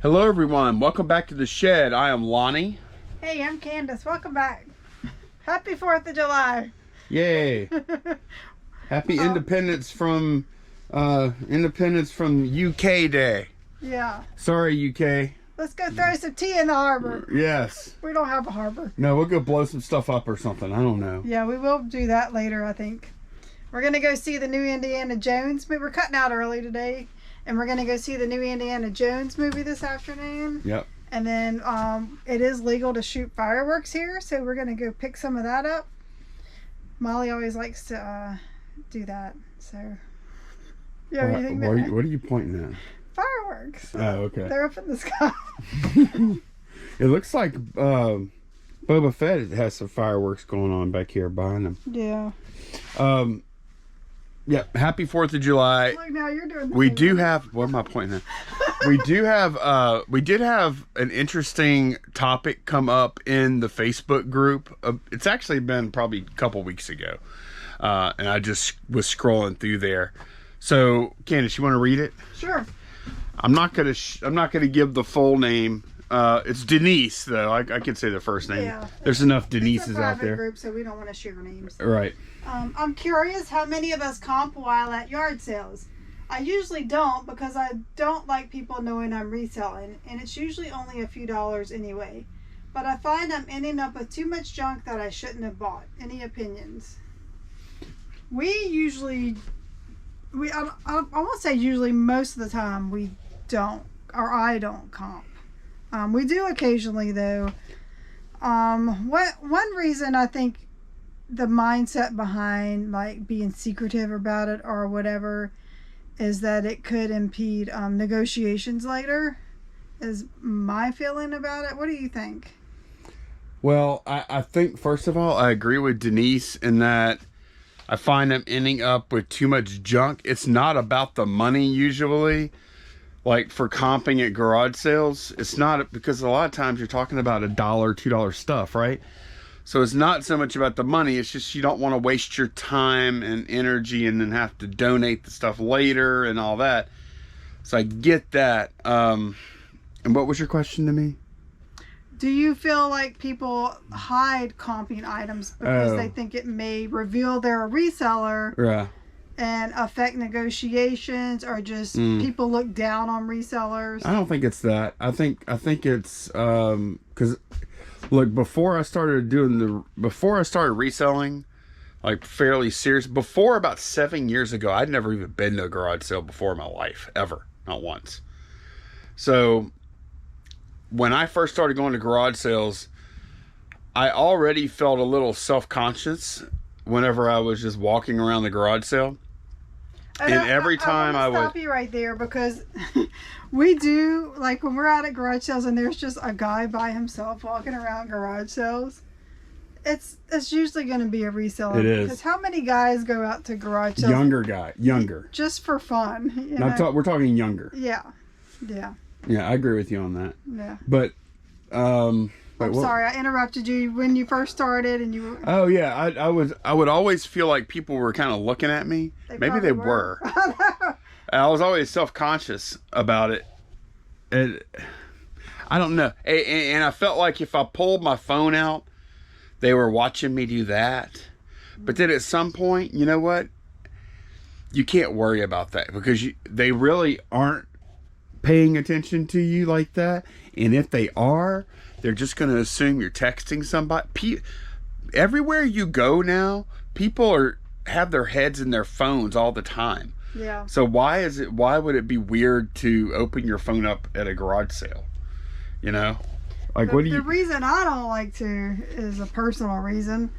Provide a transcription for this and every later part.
Hello everyone, welcome back to the shed. I am Lonnie. Hey, I'm Candace. Welcome back. Happy 4th of July. Yay. Happy Independence from UK Day. Yeah. Sorry UK. Let's go throw some tea in the harbor. Yes. We don't have a harbor. No, we'll go blow some stuff up or something. I don't know. Yeah, we will do that later, I think. We're going to go see the new Indiana Jones movie. We're cutting out early today. And we're going to go see the new Indiana Jones movie this afternoon. Yep. And then it is legal to shoot fireworks here, so we're going to go pick some of that up. Molly always likes to do that, so... You have anything there? What are you pointing at? Fireworks. Oh, okay. They're up in the sky. It looks like Boba Fett has some fireworks going on back here behind him. Yeah. Yeah, happy 4th of July. Look, now you're doing We do have, what am I pointing at? We did have an interesting topic come up in the Facebook group. It's actually been probably a couple weeks ago. And I just was scrolling through there. So, Candace, you want to read it? Sure. I'm not gonna give the full name. It's Denise, though. I can say the first name. Yeah. There's enough It's Denises a private out there. group, so we don't want to share names. Right. I'm curious how many of us comp while at yard sales. I usually don't because I don't like people knowing I'm reselling, and it's usually only a few dollars anyway. But I find I'm ending up with too much junk that I shouldn't have bought. Any opinions? I won't say usually, most of the time we don't, or I don't comp. We do occasionally though. One reason I think the mindset behind like being secretive about it or whatever is that it could impede negotiations later, is my feeling about it. What do you think? Well, I think, first of all, I agree with Denise in that I find I'm ending up with too much junk. It's not about the money usually. Like for comping at garage sales, it's not, because a lot of times you're talking about $1, $2 stuff, right? So it's not so much about the money. It's just you don't want to waste your time and energy and then have to donate the stuff later and all that. So I get that. And what was your question to me? Do you feel like people hide comping items because they think it may reveal they're a reseller? Yeah. And affect negotiations, or just people look down on resellers? I don't think it's that. I think it's because look, before I started reselling, like fairly serious, before about 7 years ago, I'd never even been to a garage sale before in my life, ever, not once. So when I first started going to garage sales, I already felt a little self-conscious whenever I was just walking around the garage sale. And every time I would stop you right there, because we do, like when we're out at garage sales and there's just a guy by himself walking around garage sales, it's usually going to be a reseller. It is. Because how many guys go out to garage sales? Younger. Just for fun. You know? We're talking younger. Yeah. Yeah. Yeah, I agree with you on that. Yeah. But I'm sorry, I interrupted you when you first started, and you were... Oh yeah, I would always feel like people were kind of looking at me. Maybe they were. I was always self-conscious about it. And I don't know. And I felt like if I pulled my phone out, they were watching me do that. But then at some point, you know what? You can't worry about that because they really aren't paying attention to you like that. And if they are, they're just going to assume you're texting somebody. Everywhere you go now, people have their heads in their phones all the time. Yeah. So why would it be weird to open your phone up at a garage sale? You know? Like, the reason I don't like to is a personal reason.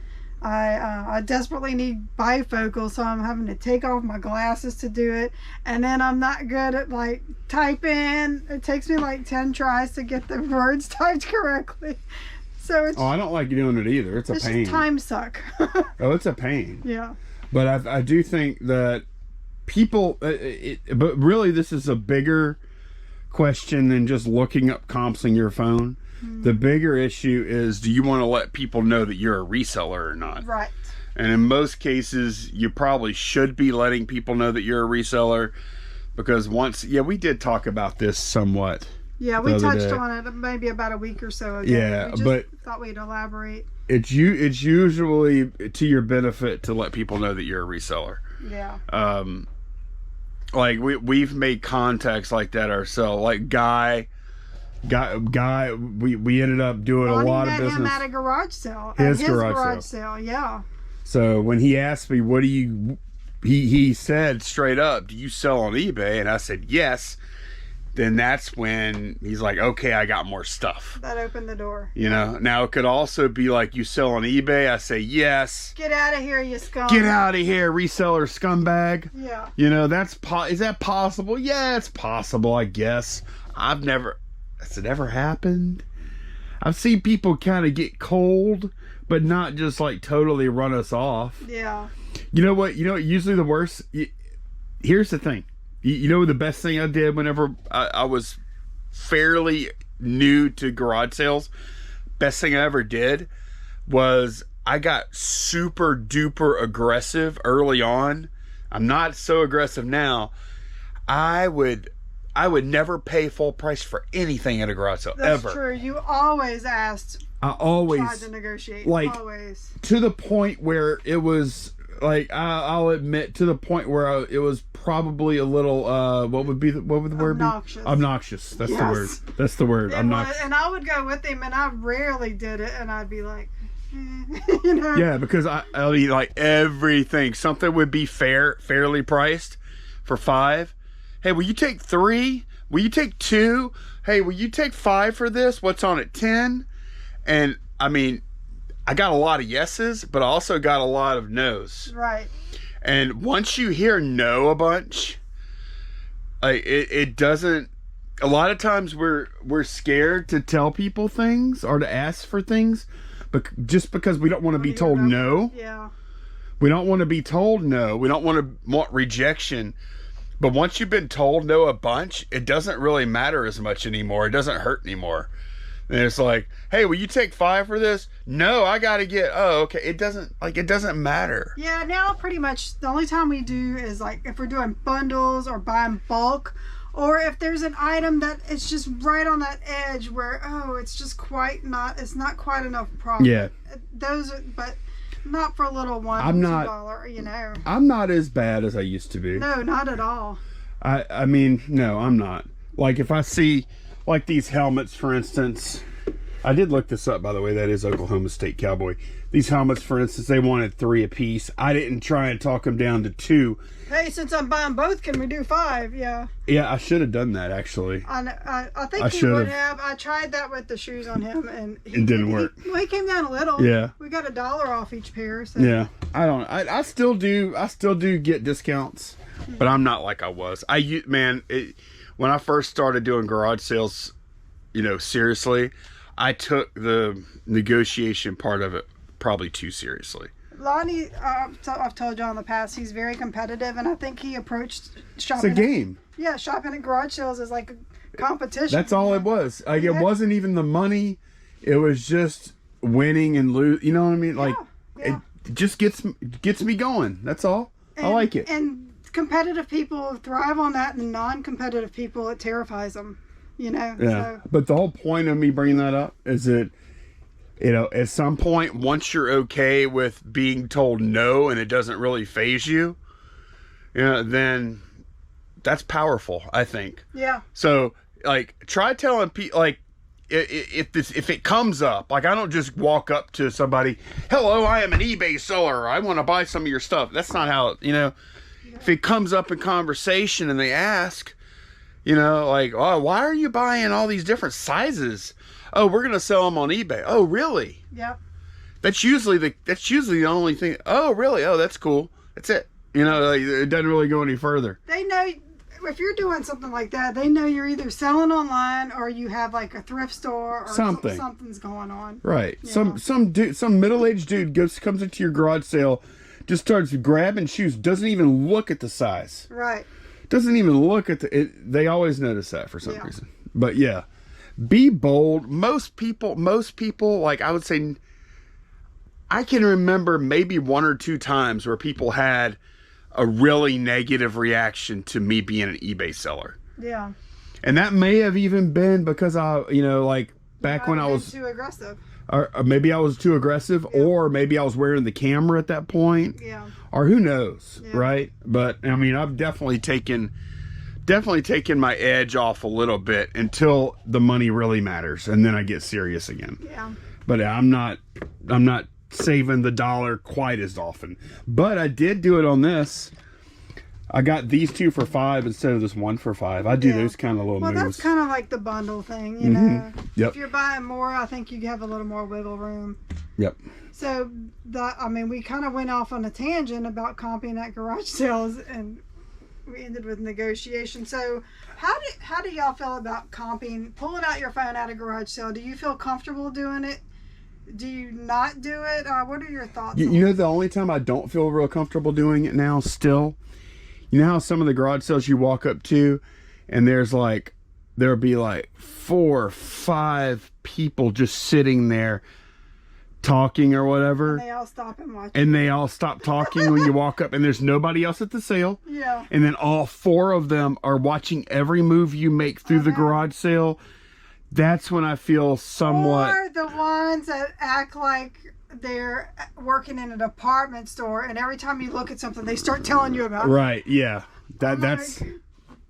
I desperately need bifocals, so I'm having to take off my glasses to do it, and then I'm not good at like typing. It takes me like 10 tries to get the words typed correctly. So it's I don't like doing it either. It's a pain. Just time suck. Oh, it's a pain. Yeah. But I do think that people, but really this is a bigger question than just looking up comps on your phone. The bigger issue is, do you want to let people know that you're a reseller or not? Right. And in most cases, you probably should be letting people know that you're a reseller, because we did talk about this somewhat Yeah, we touched on it maybe about a week or so ago. Yeah, but thought we'd elaborate. It's usually to your benefit to let people know that you're a reseller. Yeah. Like we've made contacts like that ourselves. Like guy, we ended up doing a lot of business. Him at a garage sale. His garage sale. Yeah. So when he asked me, "What do you?" He said straight up, "Do you sell on eBay?" And I said, "Yes." Then that's when he's like, "Okay, I got more stuff." That opened the door. You know. Now it could also be like, "You sell on eBay?" I say, "Yes." Get out of here, you scum. Get out of here, reseller scumbag. Yeah. You know, is that possible? Yeah, it's possible, I guess. Has it ever happened? I've seen people kind of get cold, but not just like totally run us off. Yeah. You know what? Usually the worst. Here's the thing. You know the best thing I did whenever I was fairly new to garage sales? Best thing I ever did was I got super duper aggressive early on. I'm not so aggressive now. I would never pay full price for anything at a garage sale. That's ever. True. You always asked. I always tried to negotiate. Like always. To the point where it was like I'll admit to the point where it was probably a little what would the word be? Obnoxious. That's the word. That's the word. Obnoxious. And I would go with him, and I rarely did it, and I'd be like, you know. Yeah, because I'll eat like everything. Something would be fairly priced for $5. Hey, will you take 3? Will you take 2? Hey, will you take 5 for this? What's on it? 10? And I mean, I got a lot of yeses, but I also got a lot of no's. Right. And once you hear no a bunch, like it doesn't. A lot of times we're scared to tell people things or to ask for things, but just because we don't want to be told no. Yeah. We don't want to be told no. We don't want rejection. But once you've been told no a bunch, it doesn't really matter as much anymore. It doesn't hurt anymore. And it's like, hey, will you take 5 for this? No, I got to get, oh, okay. It doesn't matter. Yeah, now pretty much the only time we do is like if we're doing bundles or buying bulk, or if there's an item that it's just right on that edge where, it's not quite enough profit. Yeah. But not for a little $1, $2, you know. I'm not as bad as I used to be. No, not at all. I mean, no, I'm not. Like if I see like these helmets, for instance, I did look this up, by the way. That is Oklahoma State Cowboy. These helmets, for instance, they wanted 3 a piece. I didn't try and talk them down to 2. Hey, since I'm buying both, can we do 5? Yeah. Yeah, I should have done that actually. I think he would have. I tried that with the shoes on him, and it didn't work. He came down a little. Yeah. We got $1 off each pair. So. Yeah. I still do get discounts, but I'm not like I was. When I first started doing garage sales, you know, seriously, I took the negotiation part of it probably too seriously. Lonnie, I've told you in the past, he's very competitive, and I think he approached shopping. It's a game. Yeah, shopping at garage sales is like a competition. That's all it was. Like it wasn't even the money; it was just winning and lose. You know what I mean? Like it just gets me going. That's all. I like it. And competitive people thrive on that, and non-competitive people, it terrifies them. You know. Yeah. So. But the whole point of me bringing that up is that, you know, at some point, once you're okay with being told no and it doesn't really faze you, you know, then that's powerful, I think. Yeah. So, like, try telling people, like, if it comes up, like, I don't just walk up to somebody, hello, I am an eBay seller, I want to buy some of your stuff. That's not how, you know, if it comes up in conversation and they ask, you know, like, oh, why are you buying all these different sizes? Oh, we're gonna sell them on eBay. Oh, really? Yep. That's usually the only thing. Oh, really? Oh, that's cool. That's it. You know, like, it doesn't really go any further. They know if you're doing something like that. They know you're either selling online or you have like a thrift store or something's going on. Right. Yeah. Some middle-aged dude comes into your garage sale, just starts grabbing shoes, doesn't even look at the size. Right. Doesn't even look at they always notice that for some reason. But yeah. Be bold. Most people, like I would say, I can remember maybe 1 or 2 times where people had a really negative reaction to me being an eBay seller. Yeah. And that may have even been because I, you know, like back when I was too aggressive. Or maybe I was too aggressive, or maybe I was wearing the camera at that point. Yeah. Or who knows, right? But I mean, I've definitely taken my edge off a little bit until the money really matters, and then I get serious again. Yeah. But I'm not saving the dollar quite as often. But I did do it on this. I got these 2 for $5 instead of this 1 for $5. I do those kind of little moves. Well, that's kind of like the bundle thing, you know. Yep. If you're buying more, I think you have a little more wiggle room. Yep. So, I mean, we kind of went off on a tangent about comping at garage sales, and we ended with negotiation. So, how do y'all feel about comping, pulling out your phone at a garage sale? Do you feel comfortable doing it? Do you not do it? What are your thoughts? You know, the only time I don't feel real comfortable doing it now still, you know how some of the garage sales you walk up to and there'll be like 4 or 5 people just sitting there talking or whatever. And they all stop and watch. And they all stop talking when you walk up, and there's nobody else at the sale. Yeah. And then all 4 of them are watching every move you make through the garage sale. That's when I feel somewhat... Or the ones that act like they're working in a department store, and every time you look at something, they start telling you about it. Right, yeah. That's...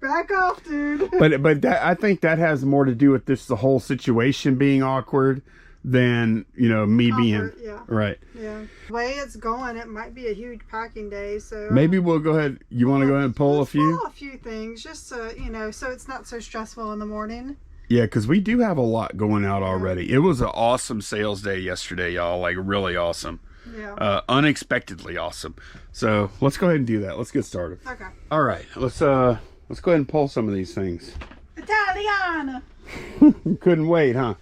Back off, dude. But that, I think that has more to do with the whole situation being awkward than, you know, me being... Yeah. Right. Yeah. The way it's going, it might be a huge packing day, so... Maybe we'll go ahead... You want to go ahead and pull a few? Pull a few things, just so, you know, so it's not so stressful in the morning. Yeah, because we do have a lot going out already. It was an awesome sales day yesterday, y'all. Like, really awesome. Yeah. Unexpectedly awesome. So, let's go ahead and do that. Let's get started. Okay. All right. Let's go ahead and pull some of these things. Italiana! Couldn't wait, huh?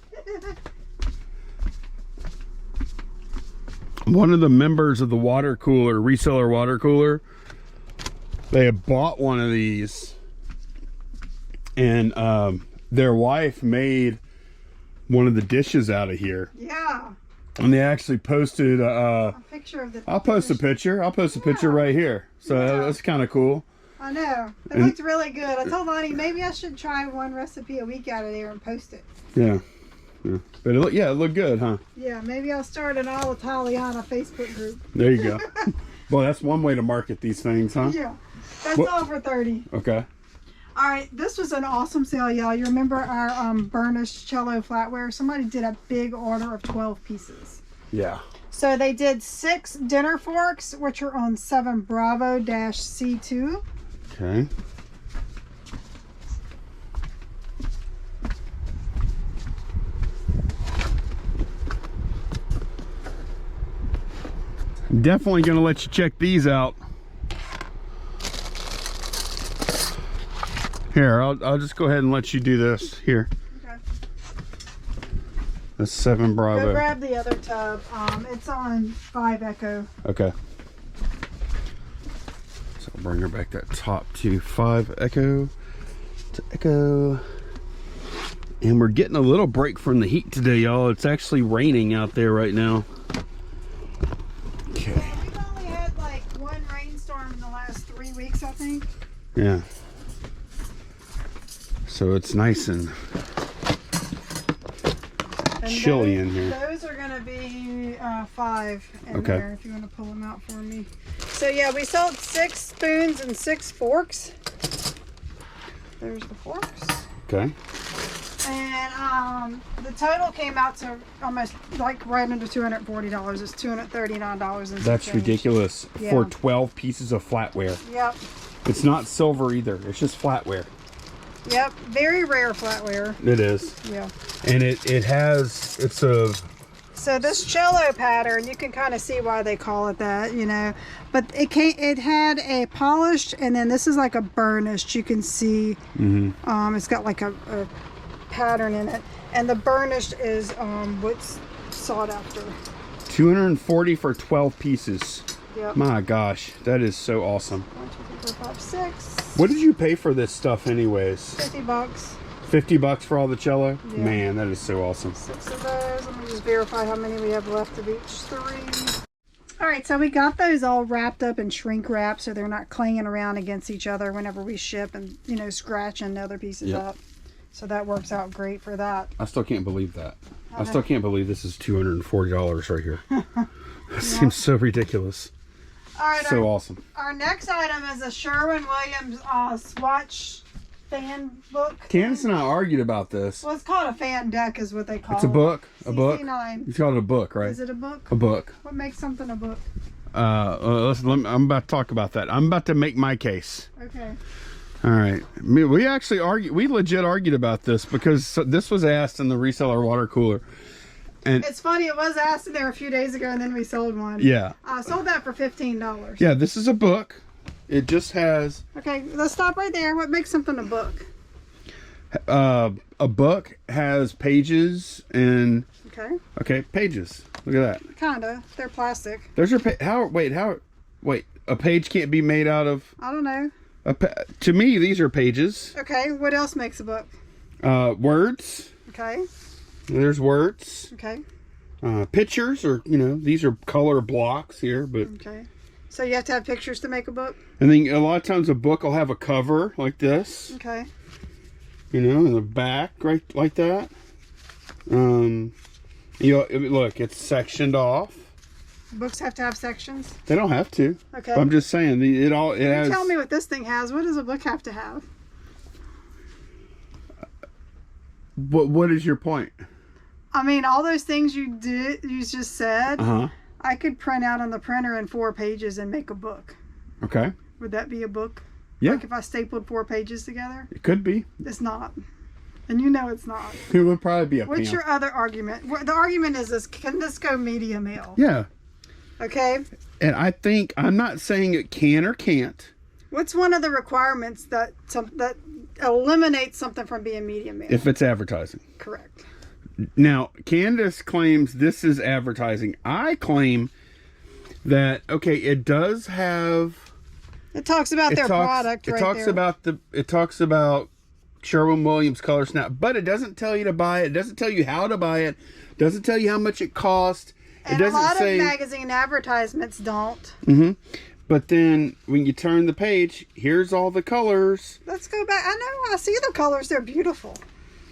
One of the members of the water cooler, reseller water cooler, they had bought one of these, and their wife made one of the dishes out of here. Yeah. And they actually posted A picture of the... I'll post a picture. I'll post a picture right here. So that's kind of cool. I know. It looked really good. I told Lonnie maybe I should try one recipe a week out of there and post it. Yeah. Yeah. But it looked good, huh? Yeah, maybe I'll start an All Italiana Facebook group. There you go. Well, that's one way to market these things, huh? Yeah. That's all for 30. Okay. All right, this was an awesome sale, y'all. You remember our burnished cello flatware? Somebody did a big order of 12 pieces. Yeah. So they did 6 dinner forks, which are on 7 Bravo-C2. Okay. I'm definitely going to let you check these out. Here, I'll just go ahead and let you do this. Here. Okay. That's 7 Bravo. Go grab the other tub. It's on 5 Echo. Okay. So I'll bring her back that top to 5 Echo. To Echo. And we're getting a little break from the heat today, y'all. It's actually raining out there right now. Okay. Yeah, we've only had like 1 rainstorm in the last 3 weeks, I think. Yeah. So it's nice and chilly in here. Those are going to be 5 in Okay. there if you want to pull them out for me. So yeah, we sold 6 spoons and 6 forks. There's the forks. Okay. And the total came out to almost like right under $240. It's $239. That's ridiculous Yeah. for 12 pieces of flatware. Yep. It's not silver either. It's just flatware. Yep. Very rare flatware. It is. Yeah. And it's a... So this cello pattern, you can kind of see why they call it that, you know. But it had a polished, and then this is like a burnished. You can see it's got like a pattern in it. And the burnished is what's sought after. $240 for 12 pieces. Yep. My gosh, that is so awesome. 1, 2, 3, 4, 5, 6. What did you pay for this stuff anyways? $50. 50 bucks for all the cello? Yeah. Man, that is so awesome. 6 of those. Let me just verify how many we have left of each. 3. All right, so we got those all wrapped up in shrink wrap so they're not clanging around against each other whenever we ship and, you know, scratching the other pieces up. So that works out great for that. I still can't believe that. I still can't believe this is $240 right here. It seems so ridiculous. All right, so awesome. Our next item is a Sherwin-Williams Swatch fan book. Candace and I argued about this. Well, it's called a fan deck is what they call it. It's a book. A book. CC9. You call it a book, right? Is it a book? A book. What makes something a book? I'm about to talk about that. I'm about to make my case. Okay. All right. We actually argued. We legit argued about this because this was asked in the reseller water cooler. And it's funny. It was asked in there a few days ago, and then we sold one. Yeah. I sold that for $15. Yeah. This is a book. It just has. Okay. Let's stop right there. What makes something a book? A book has pages and. Okay. Okay. Pages. Look at that. Kinda. They're plastic. There's your wait. A page can't be made out of. I don't know. To me, these are pages. Okay. What else makes a book? Words. Okay. There's words. Okay. Pictures, or these are color blocks here, but. Okay. So you have to have pictures to make a book. And then a lot of times a book will have a cover like this. Okay. In the back, right, like that. Look, it's sectioned off. Books have to have sections. They don't have to. Okay. I'm just saying it has. Tell me what this thing has. What does a book have to have? What is your point? I mean, all those things you just said. Uh-huh. I could print out on the printer in 4 pages and make a book. Okay. Would that be a book? Yeah. Like if I stapled 4 pages together? It could be. It's not. And you know it's not. It would probably be a What's your other argument? The argument is this: can this go media mail? Yeah. Okay. And I think, I'm not saying it can or can't. What's one of the requirements that eliminates something from being media mail? If it's advertising. Correct. Now, Candace claims this is advertising. I claim that, okay, it does have... It talks about their product right there. It talks about Sherwin-Williams Color Snap, but it doesn't tell you to buy it. It doesn't tell you how to buy it. It doesn't tell you how much it costs. And a lot of magazine advertisements don't. Mm-hmm. But then when you turn the page, here's all the colors. Let's go back. I know. I see the colors. They're beautiful.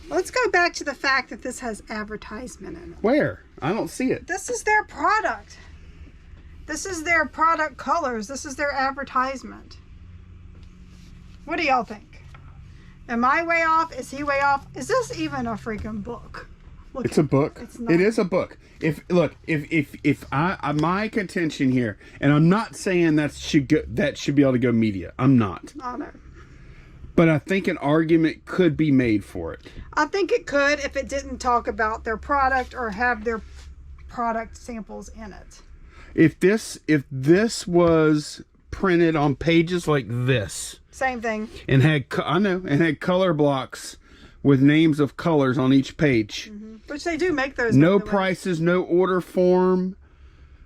Let's go back to the fact that this has advertisement in it. Where? I don't see it. This is their product. This is their product colors. This is their advertisement. What do y'all think? Am I way off? Is he way off? Is this even a freaking book? It's a book. It's not. It is a book. If my contention here, and I'm not saying that should be able to go media. I'm not. I know. But I think an argument could be made for it. I think it could if it didn't talk about their product or have their product samples in it. If this was printed on pages like this, same thing, and had color blocks with names of colors on each page, which they do make those. No prices, no order form,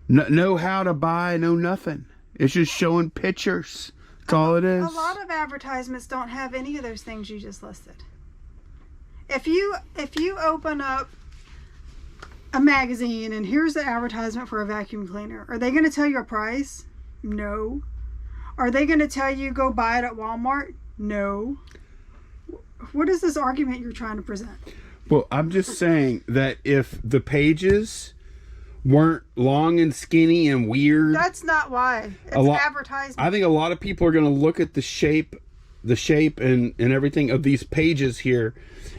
no how to buy, no nothing. It's just showing pictures. That's all it is. A lot of advertisements don't have any of those things you just listed. If you open up a magazine and here's the advertisement for a vacuum cleaner, are they going to tell you a price? No. Are they going to tell you go buy it at Walmart? No. What is this argument you're trying to present? Well, I'm just saying that if the pages weren't long and skinny and weird, that's not why. It's advertisement. I think a lot of people are going to look at the shape and everything of these pages here,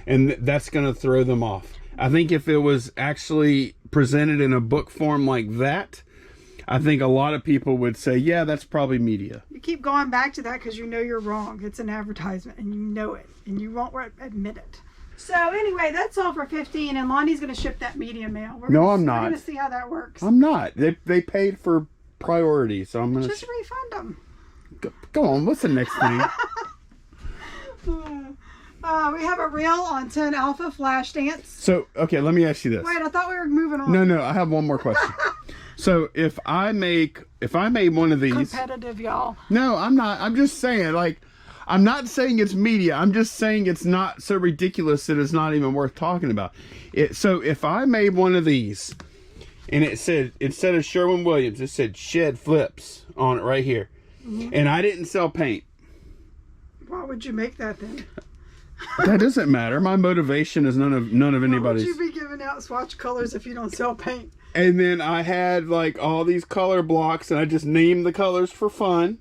and that's going to throw them off. I think if it was actually presented in a book form like that, I think a lot of people would say, yeah, that's probably media. You keep going back to that because you know you're wrong. It's an advertisement and you know it and you won't admit it. So anyway, that's all for $15, and Lonnie's going to ship that media mail. I'm not. We're going to see how that works. I'm not. They paid for priority, so I'm going to... Just refund them. Go on, what's the next thing? We have a reel on 10 Alpha Flash Dance. So, okay, let me ask you this. Wait, I thought we were moving on. No, I have one more question. So, if I made one of these... Competitive, y'all. No, I'm not. I'm just saying, I'm not saying it's media. I'm just saying it's not so ridiculous that it's not even worth talking about. So, if I made one of these, and it said, instead of Sherwin-Williams, it said Shed Flips on it right here. Mm-hmm. And I didn't sell paint. Why would you make that then? That doesn't matter. My motivation is none of anybody's. Why would you be giving out swatch colors if you don't sell paint? And then I had like all these color blocks, and I just named the colors for fun.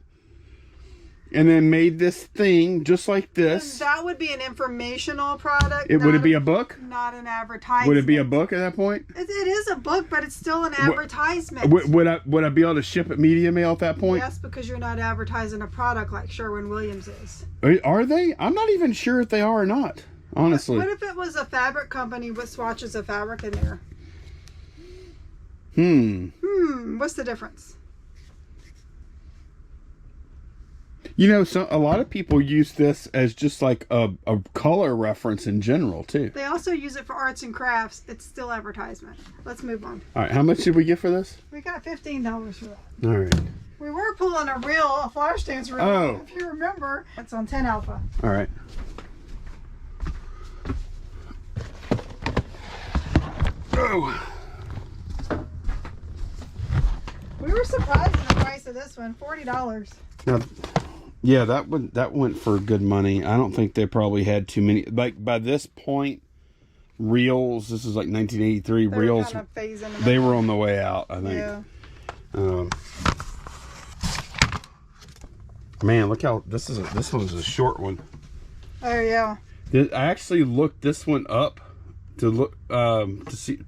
And then made this thing just like this. That would be an informational product. Would it be a book? Not an advertisement. Would it be a book at that point? It is a book, but it's still an advertisement. Would I be able to ship it media mail at that point? Yes, because you're not advertising a product like Sherwin-Williams is. Are they? I'm not even sure if they are or not, honestly. What if it was a fabric company with swatches of fabric in there? What's the difference? You know, a lot of people use this as just like a color reference in general, too. They also use it for arts and crafts. It's still advertisement. Let's move on. All right, how much did we get for this? We got $15 for that. All right. We were pulling a flash dance reel, Oh. if you remember. It's on 10 alpha. All right. Oh. We were surprised at the price of this one, $40. Now, yeah, that went for good money. I don't think they probably had too many. Like by this point, reels. This is like 1983. Reels. Kind of phasing they were on the way out, I think. Yeah. Man, look how this one's a short one. Oh yeah. I actually looked this one up to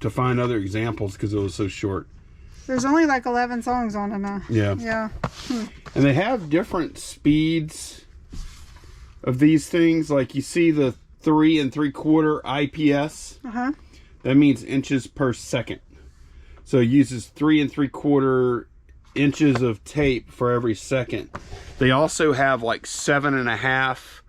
find other examples because it was so short. There's only like 11 songs on it now. Yeah. Yeah. And they have different speeds of these things. Like you see the 3 3/4 IPS. That means inches per second. So it uses 3 3/4 inches of tape for every second. They also have like 7.5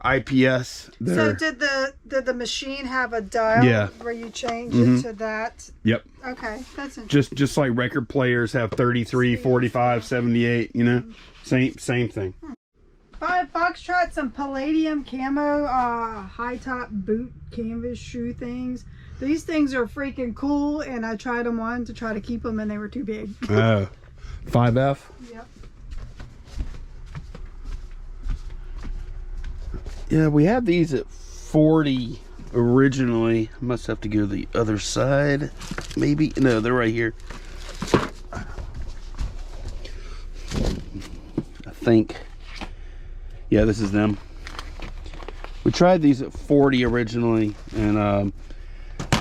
IPS. So did the machine have a dial where you change it to that? Yep. Okay, that's interesting. Just like record players have 33, 45, 78, you know? Same thing. Foxtrot, some palladium camo high top boot canvas shoe things. These things are freaking cool, and I tried them on to try to keep them, and they were too big. Oh, 5F? Yep. Yeah, we had these at 40 originally. I must have to go to the other side. Maybe. No, they're right here. I think. Yeah, this is them. We tried these at 40 originally, and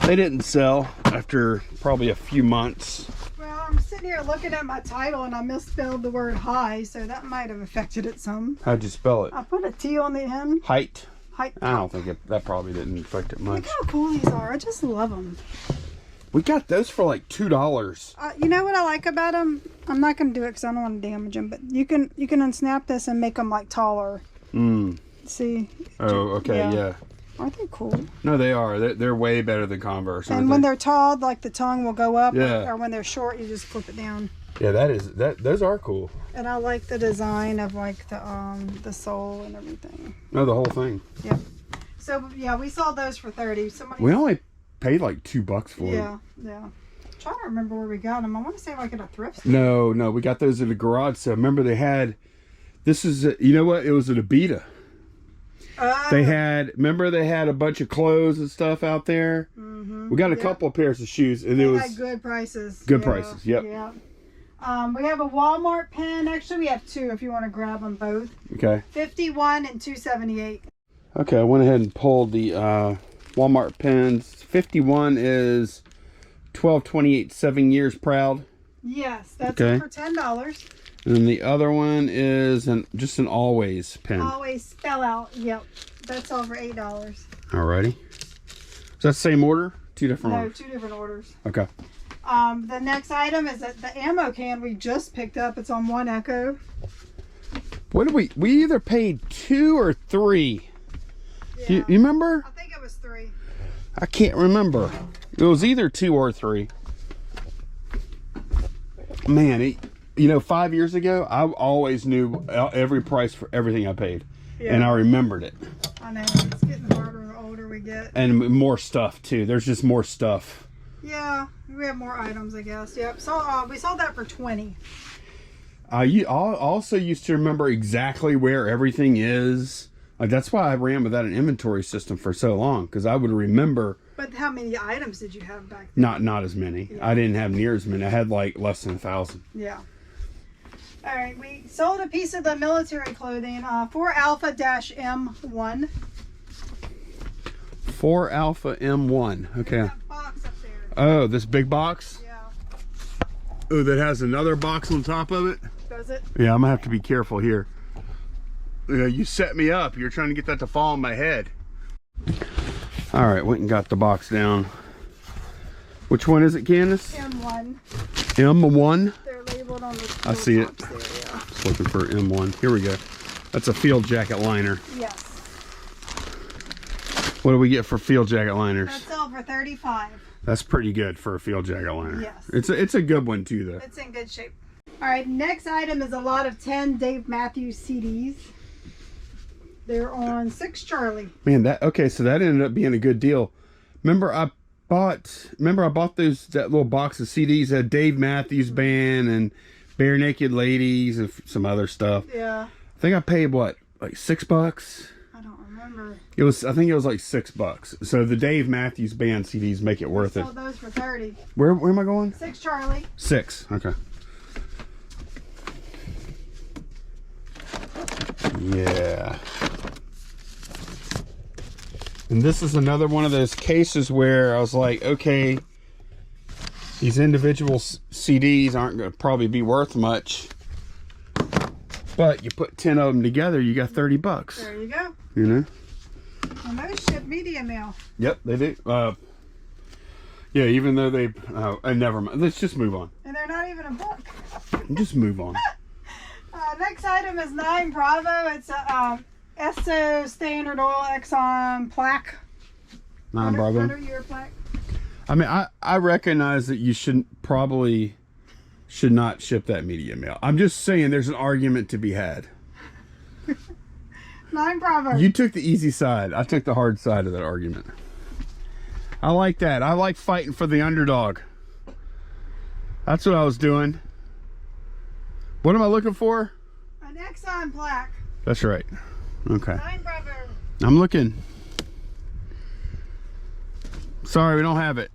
they didn't sell after probably a few months. Well, I'm sitting here looking at my title, and I misspelled the word high, so that might have affected it some. How'd you spell it? I put a T on the end. Height? Height. I don't think that probably didn't affect it much. Look how cool these are. I just love them. We got those for like $2. You know what I like about them? I'm not going to do it because I don't want to damage them, but you can unsnap this and make them like taller. See? Oh, okay, yeah. Aren't they cool? No, they are. They're way better than Converse. And when they're tall, like the tongue will go up. Yeah. Or when they're short, you just clip it down. Yeah, those are cool. And I like the design of like the sole and everything. No, the whole thing. Yep. So yeah, we saw those for 30. We only paid like $2 for them. Yeah. I'm trying to remember where we got them. I want to say like at a thrift store. No, we got those at a garage sale. Remember they had. This is you know what? It was at Abita. They had a bunch of clothes and stuff out there. We got a couple of pairs of shoes, and it was had good prices. Good prices. Yep. Yeah. We have a Walmart pen. Actually, we have two if you want to grab them both. Okay. 51 and 278. Okay, I went ahead and pulled the Walmart pens. 51 is 1228 7 years proud. Yes, that's okay. For $10. And then the other one is just an always pen. Always spell out. Yep. That's all for $8. Alrighty. Is that the same order? Two different orders? No, 2 different orders. Okay. The next item is the ammo can we just picked up. It's on 1 Echo. What did we either paid 2 or 3. Yeah. You remember? I think it was 3. I can't remember. It was either 2 or 3. Man, 5 years ago, I always knew every price for everything I paid. Yeah. And I remembered it. I know. It's getting harder the older we get. And more stuff, too. There's just more stuff. Yeah, we have more items, I guess. Yep. So we sold that for 20. You also used to remember exactly where everything is. Like, that's why I ran without an inventory system for so long, because I would remember. But how many items did you have back then? Not as many. Yeah. I didn't have near as many. I had like less than 1,000. Yeah. All right, we sold a piece of the military clothing, 4 Alpha-M1. 4 Alpha M1. Okay. That box up there. Oh, this big box? Yeah. Oh, that has another box on top of it? Does it? Yeah, I'm gonna have to be careful here. Yeah, you set me up. You're trying to get that to fall on my head. All right, went and got the box down. Which one is it, Candace? M1. M1? They're labeled on the I see it. there, yeah. Just looking for M1. Here we go. That's a field jacket liner. Yes. What do we get for field jacket liners? That's all for $35. That's pretty good for a field jacket liner. Yes. It's a good one too, though. It's in good shape. All right, next item is a lot of 10 Dave Matthews CDs. They're on 6 Charlie. Man, so that ended up being a good deal. Remember I bought that little box of CDs that had Dave Matthews Band and Bare Naked Ladies and some other stuff. Yeah. I think I paid what, like $6? I don't remember. I think it was like $6. So the Dave Matthews Band CDs make it worth it. Sold those for 30. Where am I going? 6 Charlie. 6. Okay. Yeah. And this is another one of those cases where I was like, okay, these individual CDs aren't going to probably be worth much, but you put 10 of them together, you got $30. There you go. You know? And those ship media mail. Yep, they do. Yeah, even though they, never mind. Let's just move on. And they're not even a book. Just move on. Next item is 9 Bravo. It's a Esso Standard Oil Exxon plaque. 9 Bravo. 100-year plaque. I mean, I recognize that you should not ship that media mail. I'm just saying there's an argument to be had. 9 Bravo. You took the easy side. I took the hard side of that argument. I like that. I like fighting for the underdog. That's what I was doing. What am I looking for? An Exxon plaque. That's right. Okay. 9 Bravo. I'm looking. Sorry, we don't have it.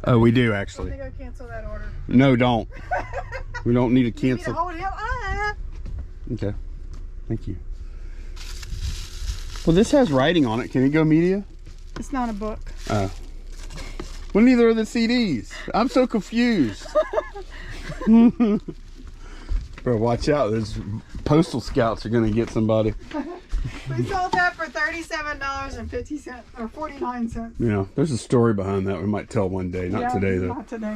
Oh, we do actually. Let me go cancel that order. No, don't. We don't need to You need to cancel. hold it up. Okay. Thank you. Well, this has writing on it. Can it go media? It's not a book. Oh. Well, neither are the CDs. I'm so confused. Bro, watch out. Those postal scouts are going to get somebody. We sold that for $37.50 or 49 cents. You know, there's a story behind that we might tell one day. Not today, though. Not today.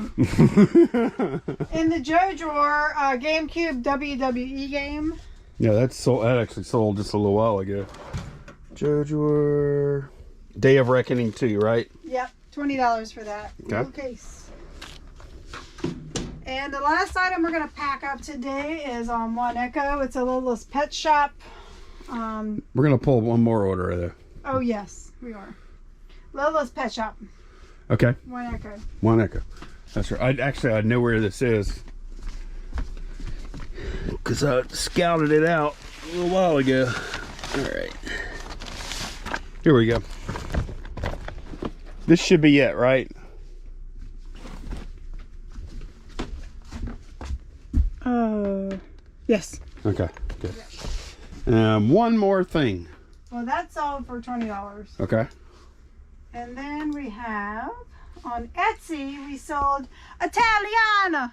In the Joe drawer, GameCube WWE game. Yeah, that actually sold just a little while ago. Joe drawer. Day of Reckoning 2, right? Yep, $20 for that. Okay. Little case. And the last item we're going to pack up today is on One Echo. It's a Littlest Pet Shop. We're going to pull one more order, though. Oh, yes, we are. Littlest Pet Shop. Okay. One Echo. One Echo. That's right. I know where this is. Because I scouted it out a little while ago. All right. Here we go. This should be it, right? Yes. Okay, good. One more thing. Well, that's all for $20. Okay. And then we have, on Etsy, we sold Italiana.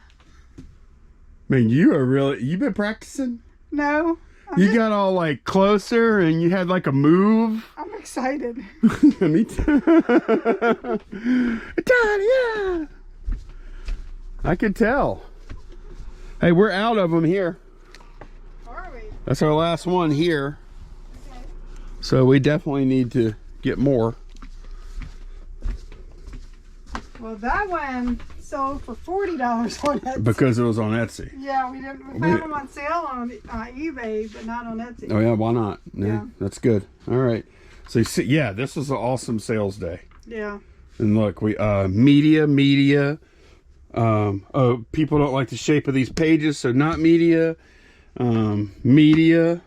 Man, you've been practicing? No. You got all like closer and you had like a move. I'm excited. Me too. Italia. I could tell. Hey, we're out of them here. Are we? That's our last one here. Okay. So we definitely need to get more. Well, that one sold for $40 on Etsy. Because it was on Etsy. Yeah, we found them on sale on eBay, but not on Etsy. Oh yeah, why not? Yeah. That's good. All right. So you see, yeah, this was an awesome sales day. Yeah. And look, we media. Oh, people don't like the shape of these pages, so not media. Media.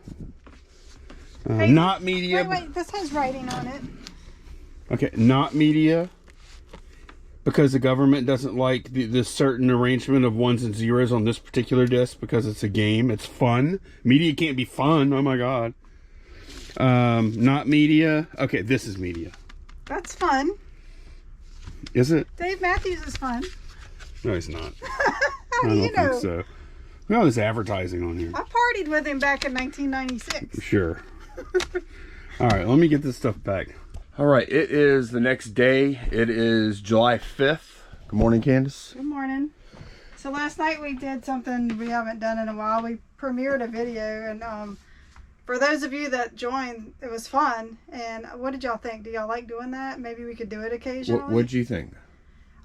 Hey, not media. Wait, this has writing on it. Okay, not media. Because the government doesn't like this certain arrangement of ones and zeros on this particular disc because it's a game. It's fun. Media can't be fun. Oh my god. Not media. Okay, this is media. That's fun. Is it? Dave Matthews is fun. No, he's not. How do I you don't know? think so. No, there's advertising on here. I partied with him back in 1996. Sure. All right, let me get this stuff back. All right, it is the next day. It is July 5th. Good morning, Candace. Good morning. So last night we did something we haven't done in a while. We premiered a video, and for those of you that joined, it was fun. And what did y'all think? Do y'all like doing that? Maybe we could do it occasionally. What'd you think?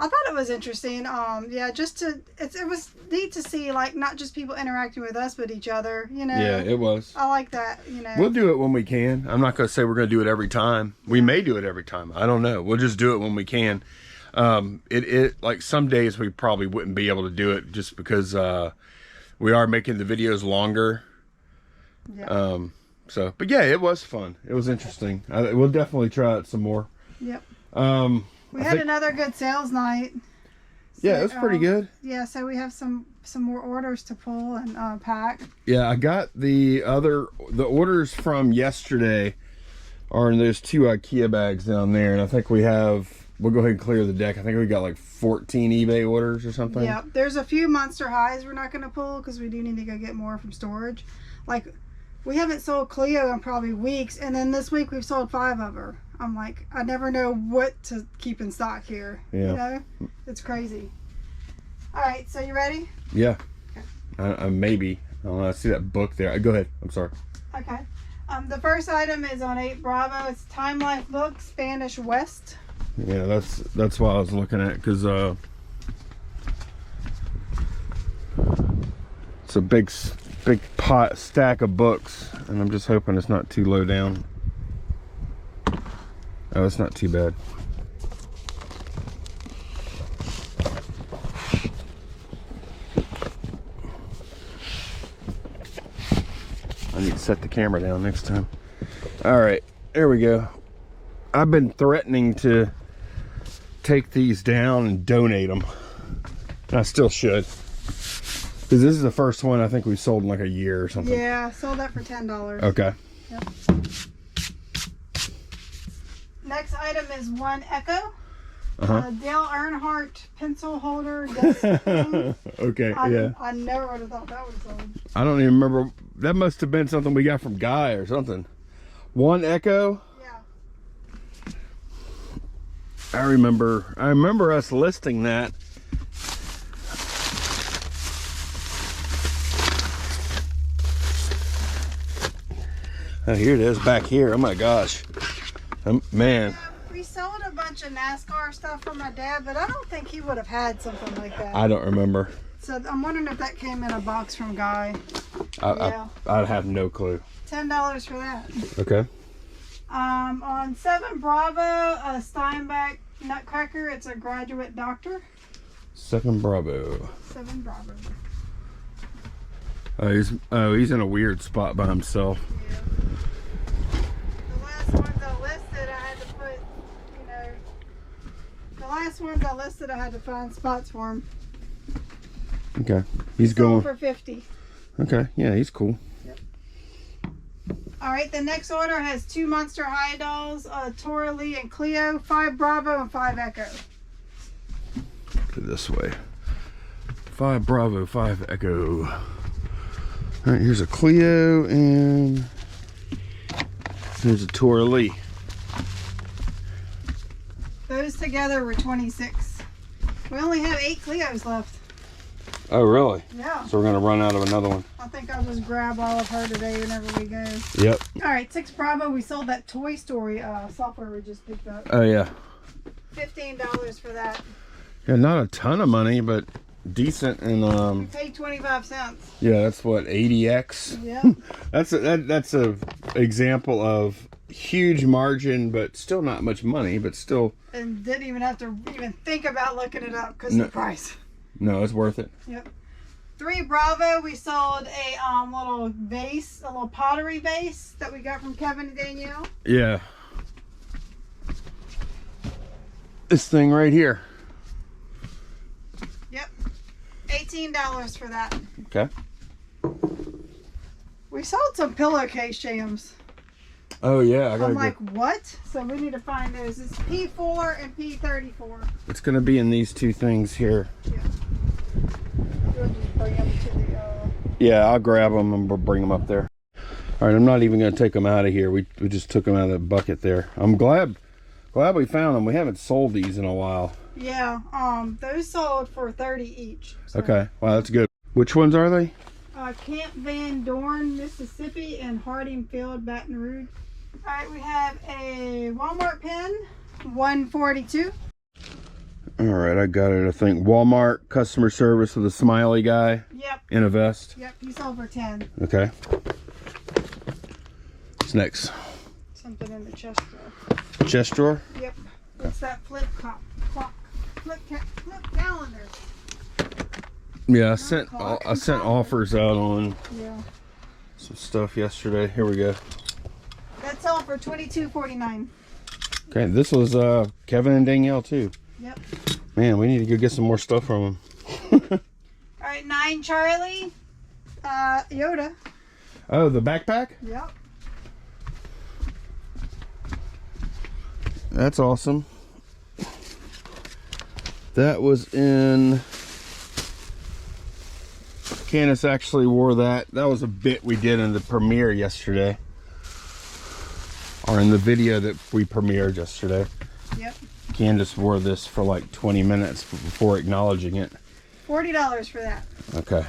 I thought it was interesting. Yeah, just it was neat to see, like, not just people interacting with us, but each other, you know. Yeah, it was. I like that, you know. We'll do it when we can. I'm not going to say we're going to do it every time. We may do it every time. I don't know. We'll just do it when we can. It like some days we probably wouldn't be able to do it just because we are making the videos longer. Yeah. But yeah, it was fun. It was interesting. We'll definitely try it some more. Yep. We I had think- another good sales night. Yeah, it was pretty good. Yeah, so we have some more orders to pull and pack. Yeah, I got the orders from yesterday are in those 2 IKEA bags down there, and I think we'll go ahead and clear the deck. I think we got like 14 eBay orders or something. Yeah, there's a few Monster Highs we're not going to pull because we do need to go get more from storage. Like, we haven't sold Cleo in probably weeks, and then this week we've sold 5 of her. I'm like, I never know what to keep in stock here. Yeah. You know? It's crazy. All right, so you ready? Yeah. Okay. Maybe. I don't know. I see that book there. Go ahead. I'm sorry. Okay. The first item is on 8 Bravo. It's Time Life book, Spanish West. Yeah, that's what I was looking at, because it's a big stack of books, and I'm just hoping it's not too low down. Oh, it's not too bad. I need to set the camera down next time. All right, there we go. I've been threatening to take these down and donate them. And I still should. Because this is the first one I think we sold in like a year or something. Yeah, sold that for $10. Okay. Yep. Next item is one Echo. Dale Earnhardt pencil holder desk thing. Okay, I never would have thought that was sold. I don't even remember. That must have been something we got from Guy or something. One Echo. Yeah. I remember us listing that. Oh, here it is back here. Oh my gosh. Man. Yeah, we sold a bunch of NASCAR stuff for my dad, but I don't think he would have had something like that. I don't remember. So I'm wondering if that came in a box from Guy. Yeah. I'd have no clue. $10 for that. Okay. On 7 Bravo, a Steinbeck Nutcracker. It's a graduate doctor. 7 Bravo. 7 Bravo. He's in a weird spot by himself. Yeah. The last ones I listed, I had to put, I had to find spots for him. Okay. He's Sold going for 50. Okay. Yeah, he's cool. Yep. All right, the next order has 2 Monster High dolls, Tora Lee and Cleo, 5 Bravo and 5 Echo. Put it this way. 5 Bravo, 5 Echo. All right, here's a Cleo and here's a Tora Lee. Those together were 26. We only have 8 Cleos left. Oh, really? Yeah. So we're gonna run out of another one. I think I'll just grab all of her today whenever we go. Yep. All right, 6 Bravo. We sold that Toy Story software we just picked up. Oh yeah. $15 for that. Yeah, not a ton of money, but decent. And We paid 25 cents. yeah, that's what 80x. Yeah. That's a example of huge margin, but still not much money, but still. And didn't even have to even think about looking it up because No. of the price. No, it's worth it. Yep. 3 Bravo, we sold a little vase, a little pottery vase that we got from Kevin and Danielle. Yeah. This thing right here. Yep. $18 for that. Okay. We sold some pillowcase jams. Oh yeah, I gotta I'm like, what? So we need to find those. It's P4 and P34. It's gonna be in these 2 things here. Yeah. We'll just bring them to the, Yeah, I'll grab them and we'll bring them up there. All right, I'm not even gonna take them out of here. We just took them out of the bucket there. I'm glad we found them. We haven't sold these in a while. Yeah, those sold for $30 each. So. Okay, wow, that's good. Which ones are they? Camp Van Dorn, Mississippi, and Harding Field, Baton Rouge. All right, we have a Walmart pen, $142. All right, I got it. I think Walmart customer service with a smiley guy. Yep. In a vest. Yep, he sold for 10. Okay. What's next? Something in the chest drawer. Chest drawer? Yep. It's that flip calendar. Yeah, I sent offers out on Yeah. some stuff yesterday. Here we go. That sold for $22.49. Okay, this was Kevin and Danielle too. Yep. Man, we need to go get some more stuff from them. All right, 9 Charlie, Yoda. Oh, the backpack? Yep. That's awesome. That was in... Candace actually wore that. That was a bit we did in the premiere yesterday. Or in the video that we premiered yesterday. Yep. Candace wore this for like 20 minutes before acknowledging it. $40 for that. Okay.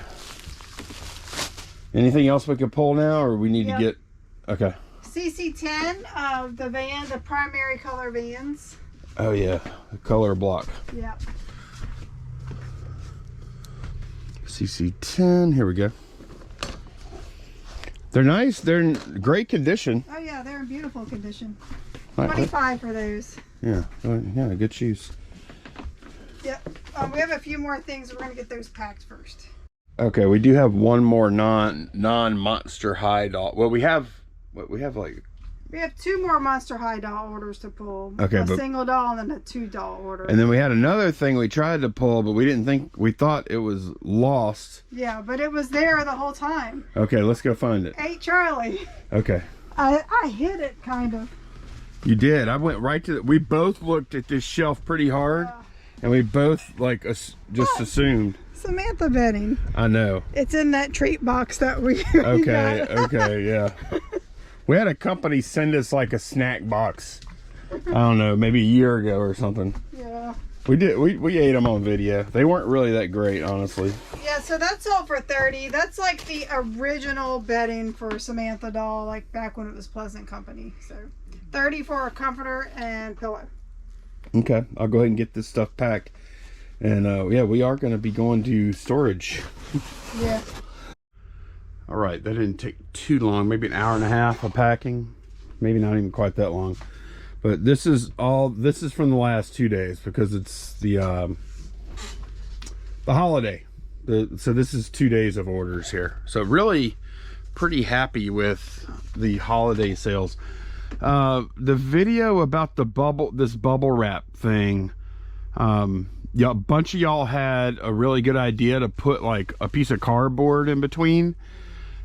Anything else we could pull now, or we need to get... Okay. CC10, the primary color vans. Oh yeah, the color block. Yep. CC10, here we go. They're nice, they're in great condition. Oh yeah, they're in beautiful condition. Right, 25 for those. yeah, yeah, good shoes. Yep. We have a few more things. We're gonna get those packed first. Okay, we do have one more non-Monster High doll. Well, we have like... We have 2 more Monster High doll orders to pull. Okay, a single doll and then a 2 doll order. And then we had another thing we tried to pull, but we thought it was lost. Yeah, but it was there the whole time. Okay, let's go find it. 8 Charlie. Okay. I hit it kind of. You did. I went right to we both looked at this shelf pretty hard, and we both like just assumed. Samantha bedding. I know. It's in that treat box that we Okay, okay, yeah. We had a company send us like a snack box. I don't know, maybe a year ago or something. Yeah. We did. We ate them on video. They weren't really that great, honestly. Yeah, so that's all for $30. That's like the original bedding for Samantha doll, like back when it was Pleasant Company. So $30 for a comforter and pillow. Okay, I'll go ahead and get this stuff packed. And yeah, we are going to be going to storage. Yeah. All right, that didn't take too long, maybe an hour and a half of packing, maybe not even quite that long. But this is from the last 2 days because it's the holiday. So this is 2 days of orders here. So really pretty happy with the holiday sales. The video about this bubble wrap thing, yeah, a bunch of y'all had a really good idea to put like a piece of cardboard in between.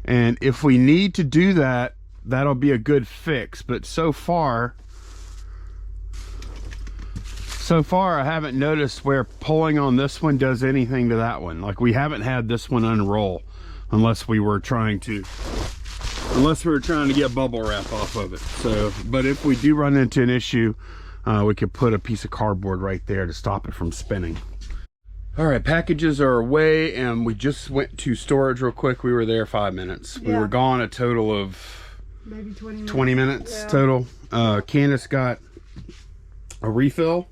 And if we need to do that, that'll be a good fix. But so far I haven't noticed where pulling on this one does anything to that one. Like we haven't had this one unroll unless we were trying to get bubble wrap off of it. So, but if we do run into an issue, we could put a piece of cardboard right there to stop it from spinning. All right, packages are away, and we just went to storage real quick. We were there 5 minutes. We were gone a total of maybe 20 minutes. 20 minutes total. Candace got a refill.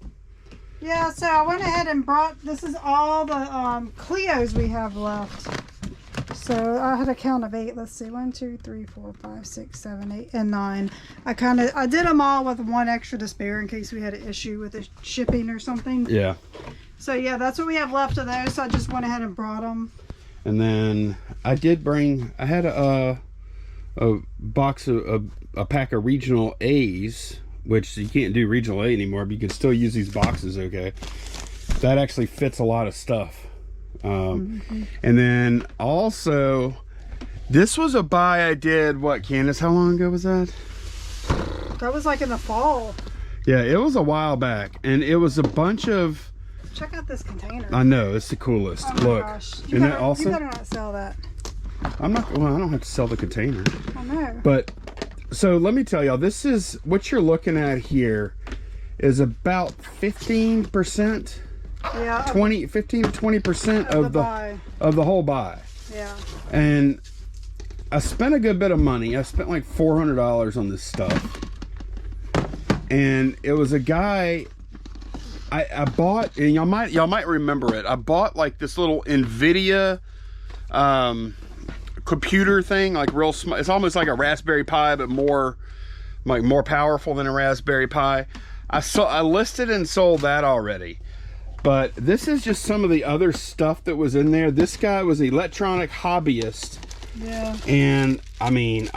Yeah, so I went ahead and brought, this is all the Cleos we have left. So I had a count of 8. Let's see, 1, 2, 3, 4, 5, 6, 7, 8, and 9. I did them all with 1 extra to spare in case we had an issue with the shipping or something. Yeah. So yeah, that's what we have left of those. So I just went ahead and brought them. And then I had a box of a pack of regional A's, which you can't do regional A anymore, but you can still use these boxes. Okay, that actually fits a lot of stuff. And then also, this was a buy I did. What, Candace? How long ago was that? That was like in the fall. Yeah, it was a while back, and it was a bunch of. Check out this container. I know, it's the coolest. Oh my Look, gosh. isn't that awesome? You better not sell that. I'm not. Well, I don't have to sell the container. I know. But so let me tell y'all, this is what you're looking at here is about 15%. Yeah. 15 to 20% of the whole buy. Yeah. And I spent a good bit of money. I spent like $400 on this stuff. And it was a guy I bought, and y'all might remember it. I bought like this little NVIDIA computer thing, like real small. It's almost like a Raspberry Pi, but more powerful than a Raspberry Pi. I listed and sold that already. But this is just some of the other stuff that was in there. This guy was an electronic hobbyist. Yeah. And I mean,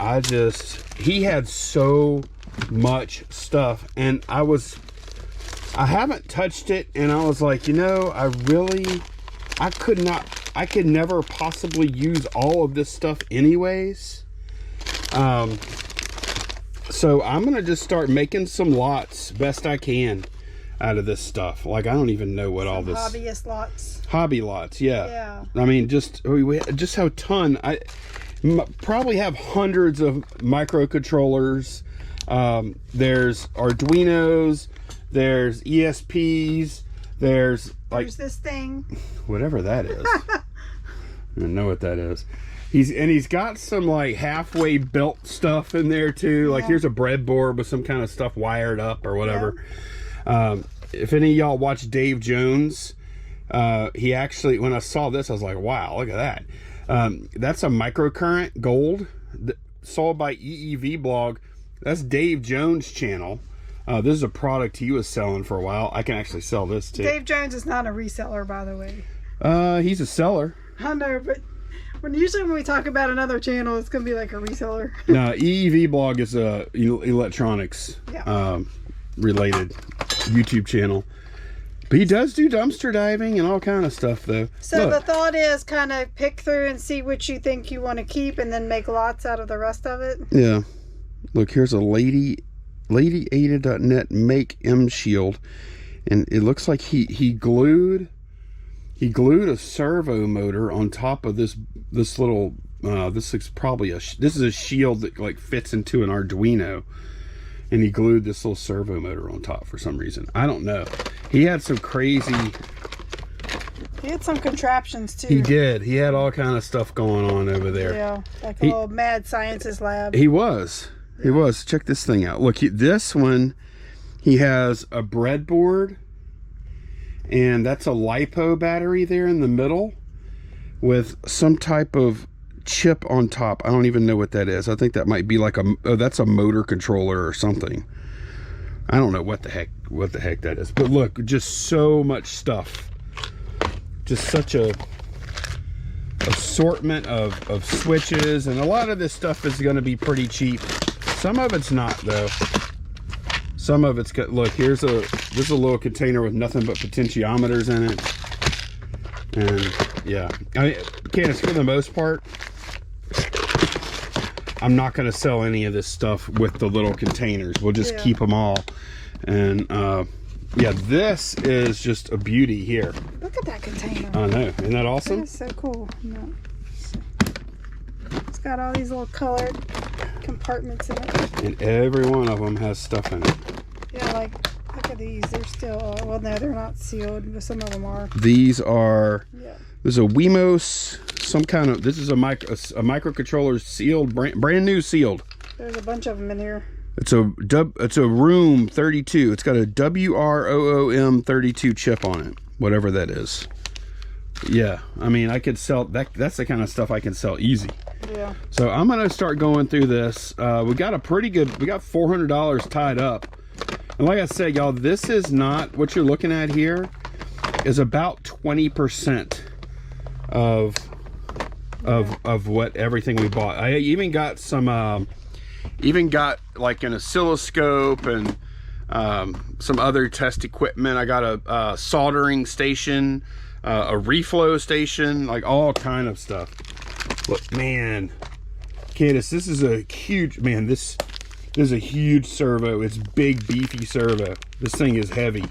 he had so much stuff, and I haven't touched it, and I was like, you know, I could never possibly use all of this stuff anyways. So I'm gonna just start making some lots best I can out of this stuff. Like, I don't even know what all this hobbyist lots. Hobby lots, yeah. Yeah. I mean, just how ton. I probably have hundreds of microcontrollers. There's Arduinos, there's ESPs, there's this thing. Whatever that is. I don't know what that is. He's got some like halfway built stuff in there too. Like, here's a breadboard with some kind of stuff wired up or whatever. Yeah. If any of y'all watch Dave Jones, he actually, when I saw this, I was like, wow, look at that. That's a microcurrent gold sold by EEV Blog. That's Dave Jones' channel. This is a product he was selling for a while. I can actually sell this too. Dave Jones is not a reseller, by the way. He's a seller. I know, but usually when we talk about another channel, it's going to be like a reseller. No, EEV Blog is a electronics related YouTube channel. But he does do dumpster diving and all kind of stuff, though. So the thought is kind of pick through and see what you think you want to keep, and then make lots out of the rest of it. Yeah. Look, here's a LadyAda.net make M Shield, and it looks like he glued a servo motor on top of this little. This is probably this is a shield that like fits into an Arduino. And he glued this little servo motor on top for some reason. I don't know. He had some crazy... He had some contraptions too. He did. He had all kind of stuff going on over there. Yeah, like a little mad scientist lab. He was. Yeah. He was. Check this thing out. Look, this one, he has a breadboard. And that's a LiPo battery there in the middle. With some type of chip on top. I don't even know what that is. I think that might be like that's a motor controller or something. I don't know what the heck that is. But look, just so much stuff. Just such a assortment of switches, and a lot of this stuff is going to be pretty cheap. Some of it's not though. Some of it's got, look, this is a little container with nothing but potentiometers in it. And yeah, I mean, Candace, for the most part, I'm not going to sell any of this stuff with the little containers. We'll just keep them all. And yeah, this is just a beauty here. Look at that container. I know. Isn't that awesome? That is so cool. No. It's got all these little colored compartments in it. And every one of them has stuff in it. Yeah, like, look at these. They're still, well, no, they're not sealed, but some of them are. These are, there's a Wemos, some kind of, this is a microcontroller sealed, brand new sealed. There's a bunch of them in here. It's a Room 32. It's got a WROOM 32 chip on it, whatever that is. Yeah, I mean, I could sell that. That's the kind of stuff I can sell easy. Yeah. So I'm gonna start going through this. We got $400 tied up, and like I said, y'all, this is not what you're looking at here. Is about 20% of of what everything we bought. I even got some like an oscilloscope and some other test equipment. I got a soldering station, a reflow station, like all kind of stuff. Look, man, Candace, this is a huge, man, this is a huge servo. It's big, beefy servo. This thing is heavy.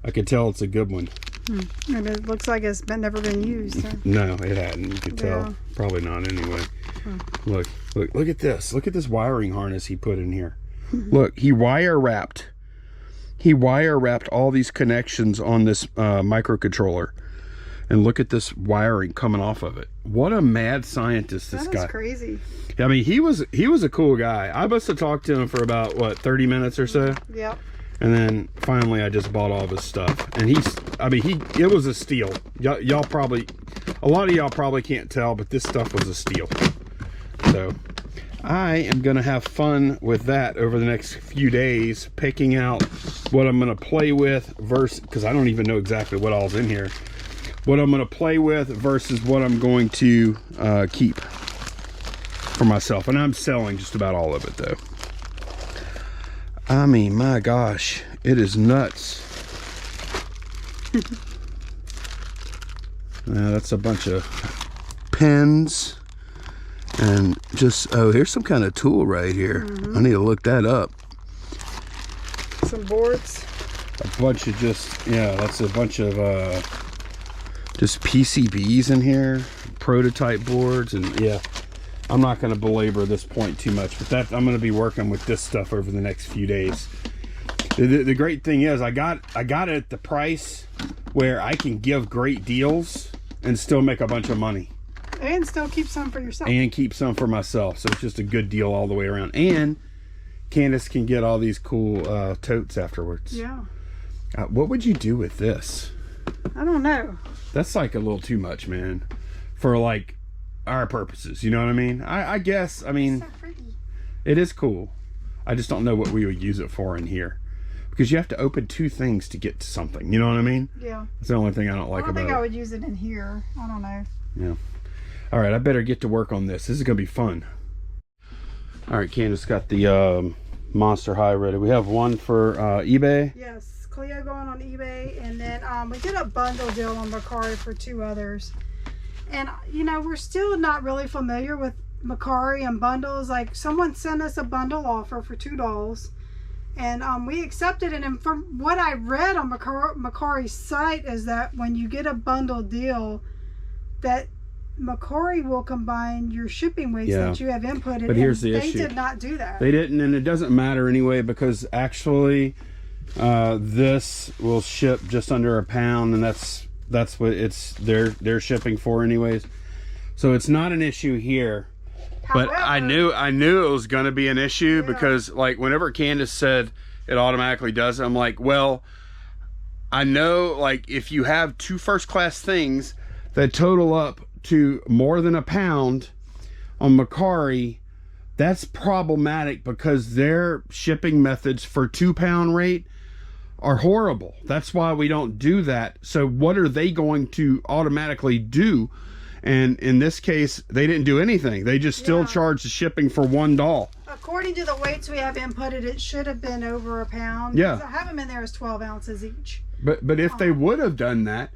I can tell it's a good one. And it looks like it's never been used. So. No, it hadn't. You could tell. Probably not anyway. Look at this. Look at this wiring harness he put in here. Look, he wire wrapped all these connections on this microcontroller. And look at this wiring coming off of it. What a mad scientist this guy. That's crazy. I mean, he was a cool guy. I must have talked to him for about, what, 30 minutes or so? Yep. And then finally I just bought all of his stuff. And it was a steal. Y'all probably, a lot of y'all probably can't tell, but this stuff was a steal. So I am gonna have fun with that over the next few days, picking out what I'm gonna play with versus, because I don't even know exactly what all's in here. What I'm gonna play with versus what I'm going to keep for myself. And I'm selling just about all of it though. I mean, my gosh, it is nuts. That's a bunch of pens and just, oh, here's some kind of tool right here. I need to look that up. Some boards. A bunch of just, yeah, that's a bunch of just PCBs in here, prototype boards, and yeah. I'm not going to belabor this point too much, but I'm going to be working with this stuff over the next few days. The great thing is I got it at the price where I can give great deals and still make a bunch of money. And still keep some for yourself. And keep some for myself. So it's just a good deal all the way around. And Candace can get all these cool totes afterwards. Yeah. What would you do with this? I don't know. That's like a little too much, man. For like our purposes, you know what I mean? I guess, I mean, so pretty. It is cool. I just don't know what we would use it for in here, because you have to open two things to get to something, you know what I mean? Yeah. That's the only thing I don't like about it. I don't think I would use it in here. I don't know. Yeah. All right, I better get to work on this. This is gonna be fun. All right, Candace got the Monster High ready. We have one for eBay. Yes, Clio going on eBay, and then we did a bundle deal on Mercari for 2 others. And, you know, we're still not really familiar with Mercari and bundles. Like, someone sent us a bundle offer for $2. And we accepted it. And from what I read on Mercari's site is that when you get a bundle deal, that Mercari will combine your shipping weights that you have inputted. But here's the issue. They did not do that. They didn't, and it doesn't matter anyway, because actually this will ship just under a pound, and that's what they're shipping for anyways. So it's not an issue here. However, but I knew it was going to be an issue because, like, whenever Candace said it automatically does it, I'm like, well, I know, like, if you have 2 first-class things that total up to more than a pound on Mercari, that's problematic because their shipping methods for 2-pound rate are horrible. That's why we don't do that. So what are they going to automatically do? And in this case, they didn't do anything. They just still charge the shipping for $1. According to the weights we have inputted, it should have been over a pound. Yeah. I have them in there as 12 ounces each. But if they would have done that,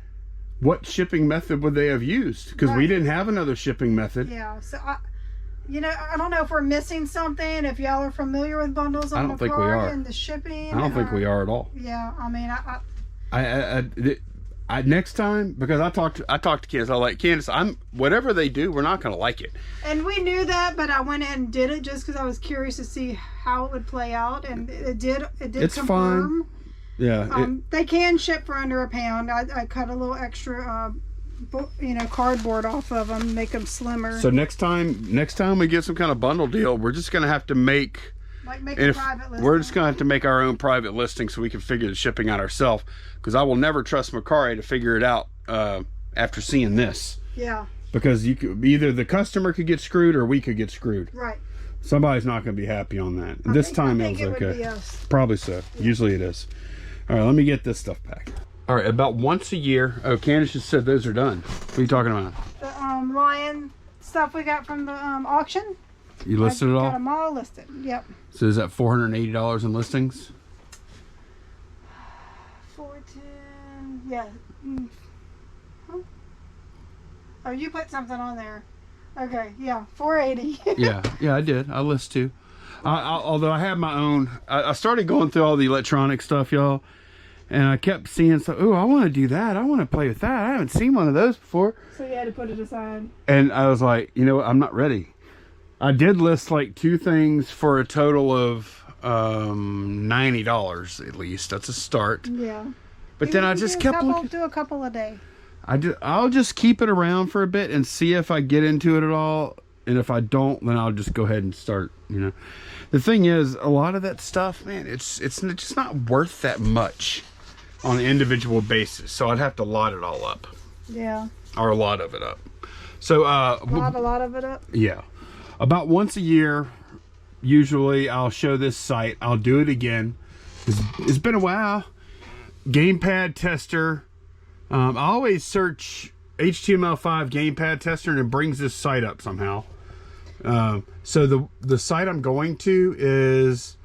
what shipping method would they have used? Because we didn't have another shipping method. Yeah. So you know, I don't know if we're missing something. If y'all are familiar with bundles on Mercari and the shipping. I don't think we are at all. Yeah, I mean, I next time, because I talked to Candace. I like, Candace, whatever they do, we're not gonna like it. And we knew that, but I went ahead and did it just because I was curious to see how it would play out, and it did. It's fine. confirm. Yeah. They can ship for under a pound. I cut a little extra. Cardboard off of them, make them slimmer. So next time we get some kind of bundle deal, we're just gonna have to make a private listing. We're just gonna have to make our own private listing so we can figure the shipping out ourselves. Because I will never trust Mercari to figure it out after seeing this. Yeah. Because either the customer could get screwed or we could get screwed. Right. Somebody's not gonna be happy on that. This time it was okay. Would be us. Probably so. Yeah. Usually it is. All right, let me get this stuff back. All right, about once a year. Oh, Candace just said those are done. What are you talking about? The Lion stuff we got from the auction. You listed it all? Got them all listed. Yep. So is that $480 in listings? 410. Yeah. Huh? Oh, you put something on there. Okay. Yeah. 480. yeah, I did. I list too. Although I have my own. I started going through all the electronic stuff, y'all, and I kept seeing so. Oh, I want to do that. I want to play with that. I haven't seen one of those before. So you had to put it aside. And I was like, you know what? I'm not ready. I did list like 2 things for a total of $90 at least. That's a start. Yeah. But then I just kept looking. Do a couple a day. I'll just keep it around for a bit and see if I get into it at all. And if I don't, then I'll just go ahead and start, you know. The thing is, a lot of that stuff, man, it's just not worth that much on an individual basis. So I'd have to lot it all up. Yeah. Or a lot of it up. So lot of it up? Yeah. About once a year, usually I'll show this site. I'll do it again. It's been a while. Gamepad tester. I always search HTML5 gamepad tester and it brings this site up somehow. So the site I'm going to is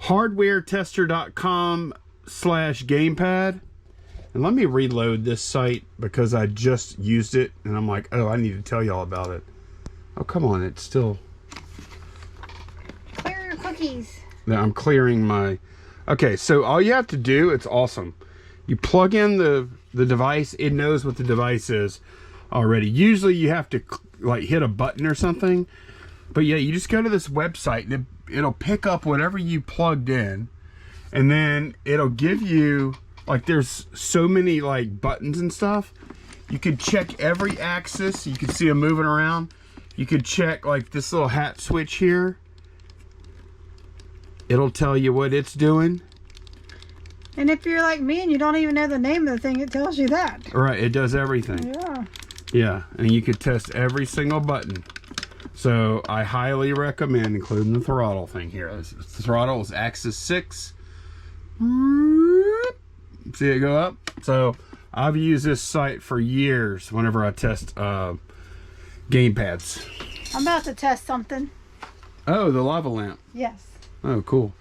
hardwaretester.com/gamepad. And let me reload this site because I just used it and I'm like, oh, I need to tell y'all about it. Oh, come on, it's still... Clear your cookies. Now I'm clearing my... Okay, so all you have to do, it's awesome. You plug in the device, it knows what the device is already. Usually you have to like hit a button or something. But yeah, you just go to this website and it'll pick up whatever you plugged in. And then it'll give you, like there's so many like buttons and stuff. You could check every axis. You can see them moving around. You could check like this little hat switch here. It'll tell you what it's doing. And if you're like me and you don't even know the name of the thing, it tells you that. Right, it does everything. Yeah. Yeah, and you could test every single button. So I highly recommend, including the throttle thing here. The throttle is axis 6. See it go up? So I've used this site for years whenever I test gamepads. I'm about to test something. Oh, the lava lamp. Yes. Oh, cool.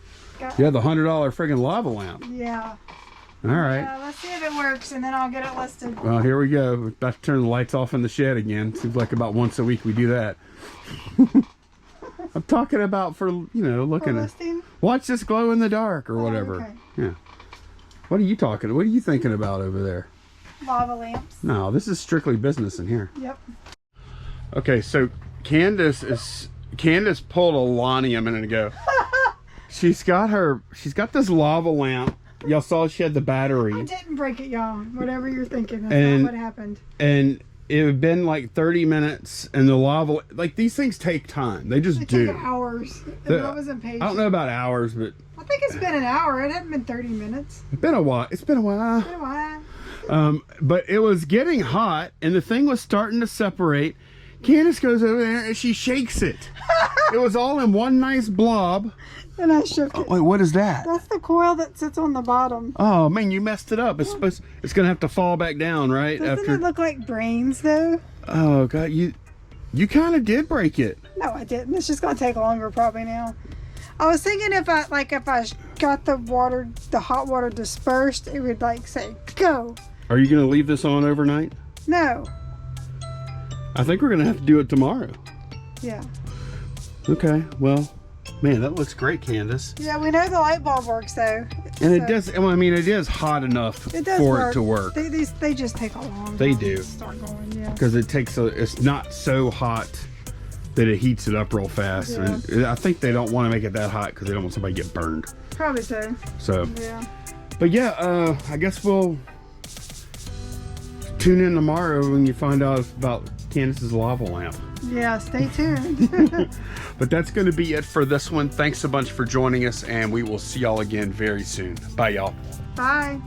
Yeah, the $100 friggin' lava lamp. Yeah. All right. Let's see if it works, and then I'll get it listed. Well, here we go. We're about to turn the lights off in the shed again. Seems like about once a week we do that. I'm talking about for, you know, looking at... Watch this glow in the dark or whatever. Okay. Yeah. What are you talking? What are you thinking about over there? Lava lamps. No, this is strictly business in here. Yep. Okay, so Candace pulled a Lonnie a minute ago. She's got this lava lamp. Y'all saw she had the battery. I didn't break it, y'all. Whatever you're thinking, that's not what happened. And it had been like 30 minutes, and the lava, like these things take time. They just do. Take hours. And I was impatient. I don't know about hours, but I think it's been an hour. It hadn't been 30 minutes. It's been a while. It's been a while. It's been a while. But it was getting hot, and the thing was starting to separate. Candace goes over there and she shakes it. It was all in one nice blob. And I shook it. Wait, what is that? That's the coil that sits on the bottom. Oh man, you messed it up. It's gonna have to fall back down, right? Doesn't it look like brains though? Oh god, you kind of did break it. No, I didn't. It's just gonna take longer probably now. I was thinking if I got the hot water dispersed, it would like say go. Are you gonna leave this on overnight? No. I think we're gonna have to do it tomorrow. Yeah. Okay. Well, man, that looks great, Candace. Yeah, we know the light bulb works though. And it does. Well, I mean, it is hot enough for it to work. They just take a long time. They do. To start going, yeah. Because it's not so hot that it heats it up real fast. Yeah. And I think they don't want to make it that hot because they don't want somebody to get burned. Probably so. So. Yeah. But yeah, I guess we'll tune in tomorrow when you find out about Candace's lava lamp. Yeah, stay tuned. But that's going to be it for this one. Thanks a bunch for joining us, and we will see y'all again very soon. Bye, y'all. Bye.